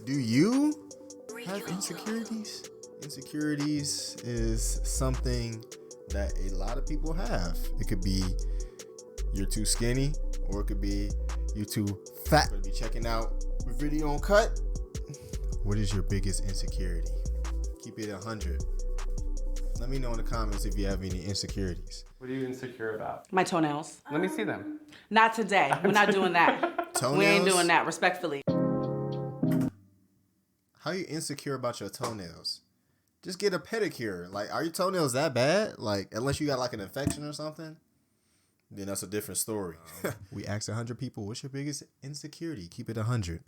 Do you have insecurities? Insecurities is something that a lot of people have. It could be you're too skinny, or it could be you're too fat. We're gonna be checking out the video on Cut. What is your biggest insecurity? Keep it 100. Let me know in the comments if you have any insecurities. What are you insecure about? My toenails. Let me see them. Not today. We're not doing that. Toenails? We ain't doing that, respectfully. How are you insecure about your toenails? Just get a pedicure. Like, are your toenails that bad? Like, unless you got like an infection or something, then that's a different story. We asked 100 people, what's your biggest insecurity? Keep it 100.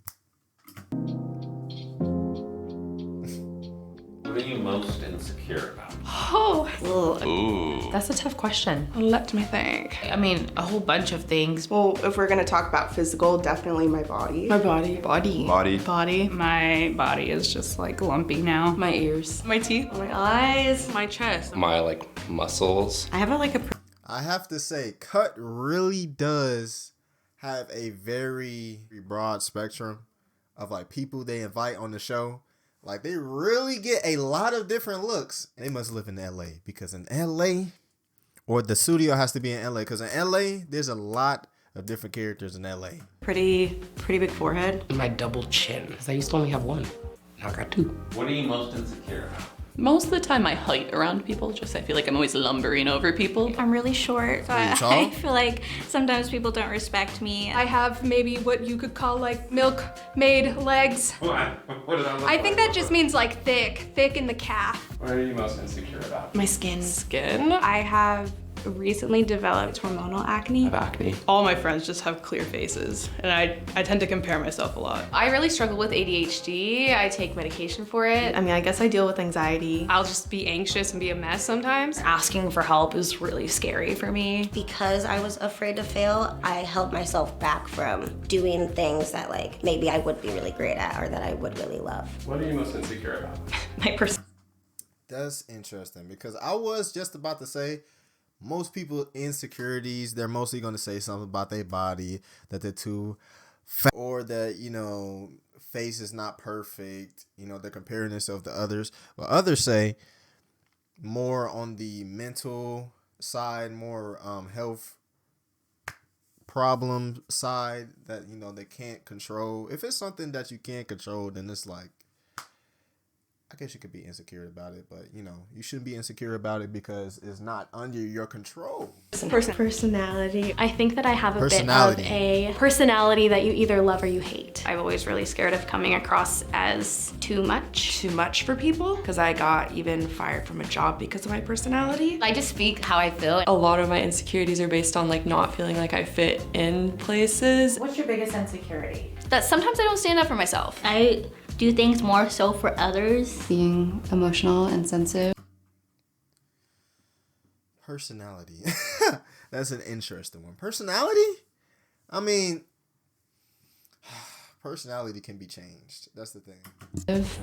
What are you most insecure about? Oh, that's a tough question. Let me think. I mean, a whole bunch of things. Well, if we're gonna talk about physical, definitely my body. My body. Body. My body is just like lumpy now. My ears. My teeth. My eyes. My chest. My muscles. I have I have to say, Cut really does have a very broad spectrum of like people they invite on the show. Like, they really get a lot of different looks. They must live in LA, because in LA, or the studio has to be in LA, because in LA, there's a lot of different characters in LA. pretty big forehead. My double chin, because I used to only have one. Now I got two. What are you most insecure about? Most of the time my height around people, just I feel like I'm always lumbering over people. I'm really short, so I feel like sometimes people don't respect me. I have maybe what you could call like milk-maid legs. What does that look I think like? that just means like thick in the calf. What are you most insecure about? My skin. I have recently developed hormonal acne. Acne. All my friends just have clear faces, and I tend to compare myself a lot. I really struggle with ADHD. I take medication for it. I mean, I guess I deal with anxiety. I'll just be anxious and be a mess sometimes. Asking for help is really scary for me. Because I was afraid to fail, I held myself back from doing things that like maybe I would be really great at or that I would really love. What are you most insecure about? My person. That's interesting, because I was just about to say, most people insecurities, they're mostly going to say something about their body, that they're too fat, or that, you know, face is not perfect. You know, they're comparing themselves to others. But others say more on the mental side, more health problem side that, you know, they can't control. If it's something that you can't control, then it's like, I guess you could be insecure about it, but you know, you shouldn't be insecure about it because it's not under your control. Personality. I think that I have a bit of Personality. a personality that you either love or you hate. I'm always really scared of coming across as too much. Too much for people, because I got even fired from a job because of my personality. I just speak how I feel. A lot of my insecurities are based on like not feeling like I fit in places. What's your biggest insecurity? That sometimes I don't stand up for myself. I do things more so for others. Being emotional and sensitive. Personality. That's an interesting one. Personality? I mean, personality can be changed. That's the thing.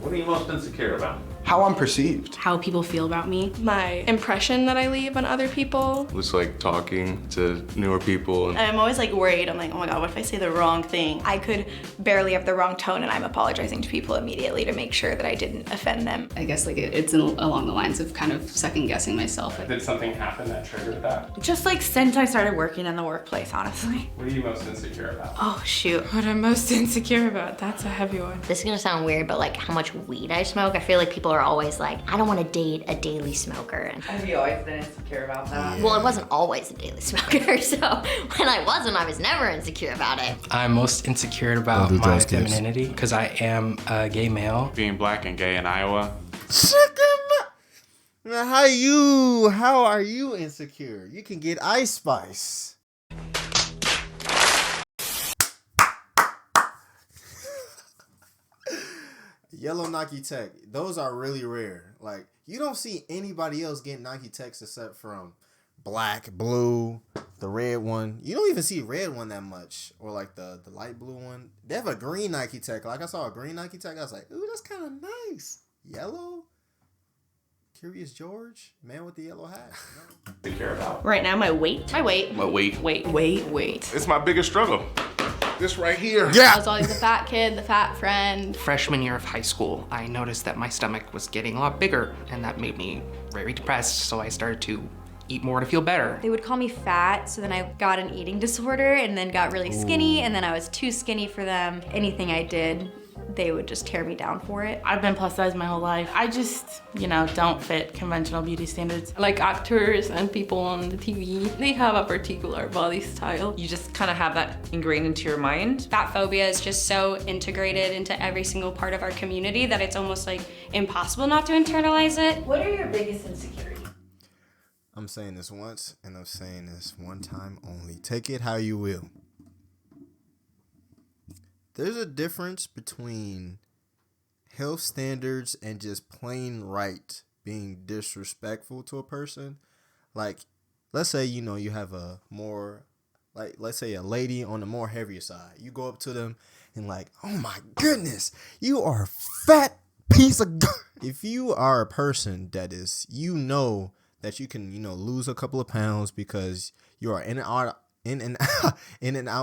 What are you most insecure about? How I'm perceived. How people feel about me. My impression that I leave on other people. Just like talking to newer people. And I'm always like worried. I'm like, oh my God, what if I say the wrong thing? I could barely have the wrong tone and I'm apologizing to people immediately to make sure that I didn't offend them. I guess like it's along the lines of kind of second guessing myself. Did something happen that triggered that? Just like since I started working in the workplace, honestly. What are you most insecure about? Oh shoot. What I'm most insecure about, that's a heavy one. This is gonna sound weird, but like how much weed I smoke, I feel like people are always like, I don't wanna date a daily smoker. Have you always been insecure about that? Well, I wasn't always a daily smoker, so when I wasn't, I was never insecure about it. I'm most insecure about Don't do my drugs, kids. femininity, because I am a gay male. Being black and gay in Iowa. Now, how are you insecure? You can get Ice Spice. Yellow Nike Tech. Those are really rare. Like, you don't see anybody else getting Nike Techs except from black, blue, the red one. You don't even see red one that much. Or like the light blue one. They have a green Nike Tech. Like, I saw a green Nike Tech. I was like, ooh, that's kind of nice. Yellow? Curious George? Man with the yellow hat? No. Insecure about. Right now, my weight. My weight. Weight. It's my biggest struggle. This right here. I was always the fat kid, the fat friend. Freshman year of high school, I noticed that my stomach was getting a lot bigger, and that made me very depressed, so I started to eat more to feel better. They would call me fat, so then I got an eating disorder and then got really skinny, and then I was too skinny for them. Anything I did, they would just tear me down for it. I've been plus size my whole life. I just, don't fit conventional beauty standards. Like actors and people on the TV, they have a particular body style. You just kind of have that ingrained into your mind. Fat phobia is just so integrated into every single part of our community that it's almost like impossible not to internalize it. What are your biggest insecurities? I'm saying this once, and I'm saying this one time only. Take it how you will. There's a difference between health standards and just plain right being disrespectful to a person. Like, let's say, you have a more, like, let's say a lady on the more heavier side. You go up to them and like, oh my goodness, you are a fat piece of If you are a person that is, that you can, lose a couple of pounds because you are in and out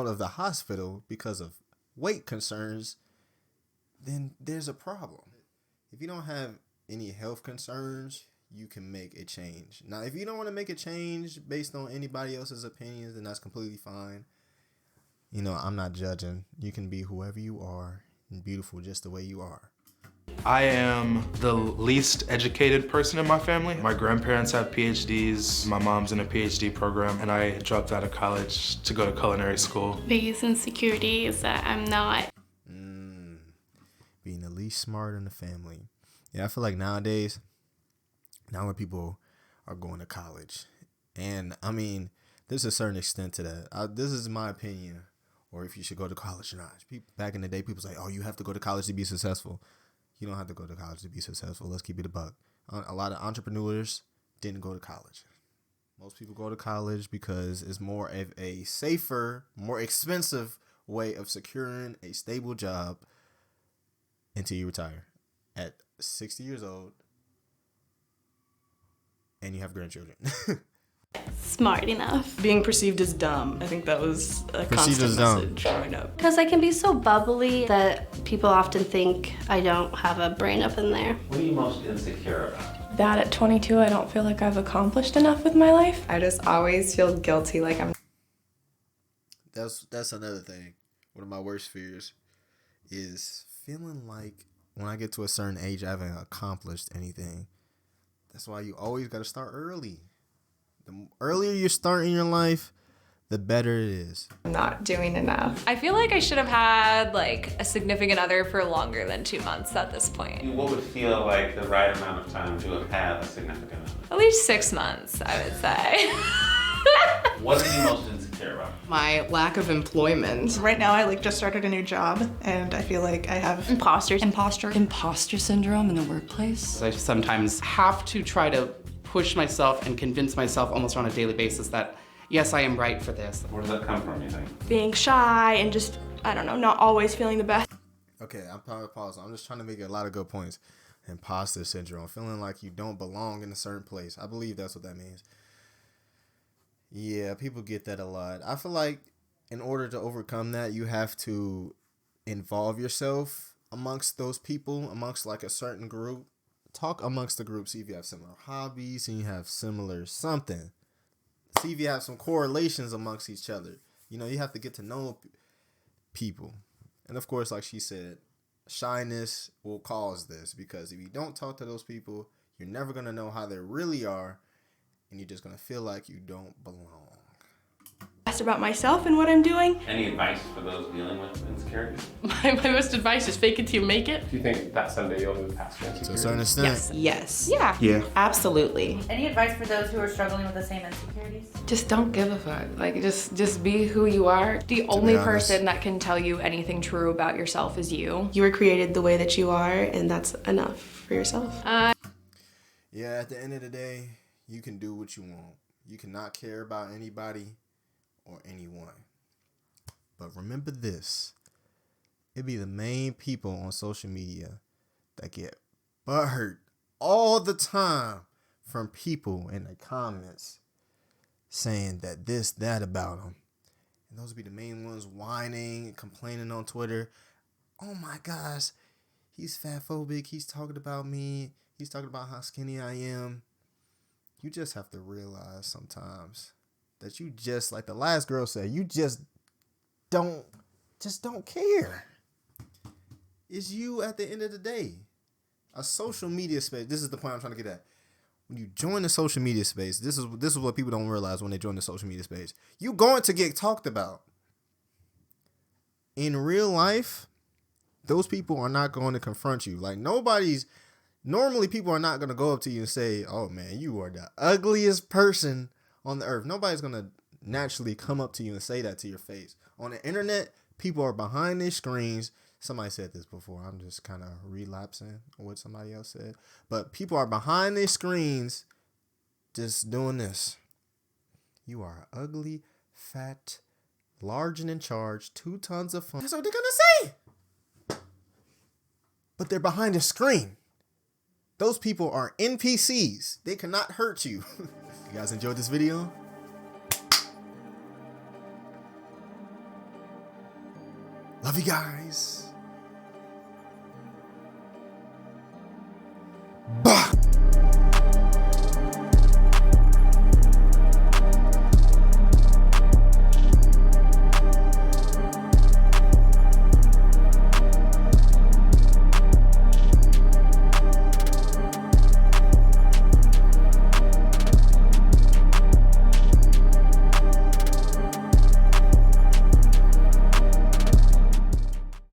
of the hospital because of weight concerns, then there's a problem. If you don't have any health concerns, you can make a change. Now, if you don't want to make a change based on anybody else's opinions, then that's completely fine. I'm not judging. You can be whoever you are and beautiful just the way you are. I am the least educated person in my family. My grandparents have PhDs, my mom's in a PhD program, and I dropped out of college to go to culinary school. Biggest insecurity is that I'm not. Being the least smart in the family. Yeah, I feel like nowadays, when people are going to college, and I mean, there's a certain extent to that. This is my opinion, or if you should go to college or not. Back in the day, people say, oh, you have to go to college to be successful. You don't have to go to college to be successful. Let's keep it a buck. A lot of entrepreneurs didn't go to college. Most people go to college because it's more of a safer, more expensive way of securing a stable job until you retire at 60 years old and you have grandchildren. Smart enough. Being perceived as dumb. I think that was a constant message growing up. Because I can be so bubbly that people often think I don't have a brain up in there. What are you most insecure about? That at 22, I don't feel like I've accomplished enough with my life. I just always feel guilty, like I'm... That's another thing. One of my worst fears is feeling like when I get to a certain age, I haven't accomplished anything. That's why you always got to start early. The earlier you start in your life, the better it is. I'm not doing enough. I feel like I should have had like a significant other for longer than 2 months at this point. What would feel like the right amount of time to have had a significant other? At least 6 months, I would say. What are you most insecure about? My lack of employment. Right now I just started a new job and I feel like I have Imposter syndrome in the workplace. I sometimes have to try to push myself and convince myself almost on a daily basis that, yes, I am right for this. Where does that come from, you think? being shy and just, I don't know, not always feeling the best. Okay, I'm pausing. I'm just trying to make a lot of good points. Imposter syndrome, feeling like you don't belong in a certain place. I believe that's what that means. Yeah, people get that a lot. I feel like in order to overcome that, you have to involve yourself amongst those people, amongst like a certain group. Talk amongst the group, see if you have similar hobbies and you have similar something. See if you have some correlations amongst each other. You have to get to know people. And of course, like she said, shyness will cause this because if you don't talk to those people, you're never going to know how they really are and you're just going to feel like you don't belong. About myself and what I'm doing. Any advice for those dealing with insecurities? My most advice is fake it till you make it. Do you think that someday you'll move past your To a insecurities? certain extent. Yes. Yeah. Absolutely. Any advice for those who are struggling with the same insecurities? Just don't give a fuck. Like, just be who you are. The only person that can tell you anything true about yourself is you. You were created the way that you are, and that's enough for yourself. Yeah, at the end of the day, you can do what you want. You cannot care about anybody or anyone. But remember this. It be the main people on social media that get butthurt all the time from people in the comments saying that this, that about them. And those would be the main ones whining and complaining on Twitter. Oh my gosh, he's fat phobic. He's talking about me. He's talking about how skinny I am. You just have to realize sometimes that you just, like the last girl said, you just don't care. It's you at the end of the day. A social media space. This is the point I'm trying to get at. When you join the social media space, this is what people don't realize when they join the social media space. You're going to get talked about. In real life, those people are not going to confront you. Like normally people are not going to go up to you and say, oh man, you are the ugliest person on the earth. Nobody's going to naturally come up to you and say that to your face. On the internet, people are behind their screens. Somebody said this before. I'm just kind of relapsing on what somebody else said. But people are behind their screens just doing this. You are ugly, fat, large and in charge, 2 tons of fun. That's what they're going to say. But they're behind a screen. Those people are NPCs. They cannot hurt you. You guys enjoyed this video? Love you guys.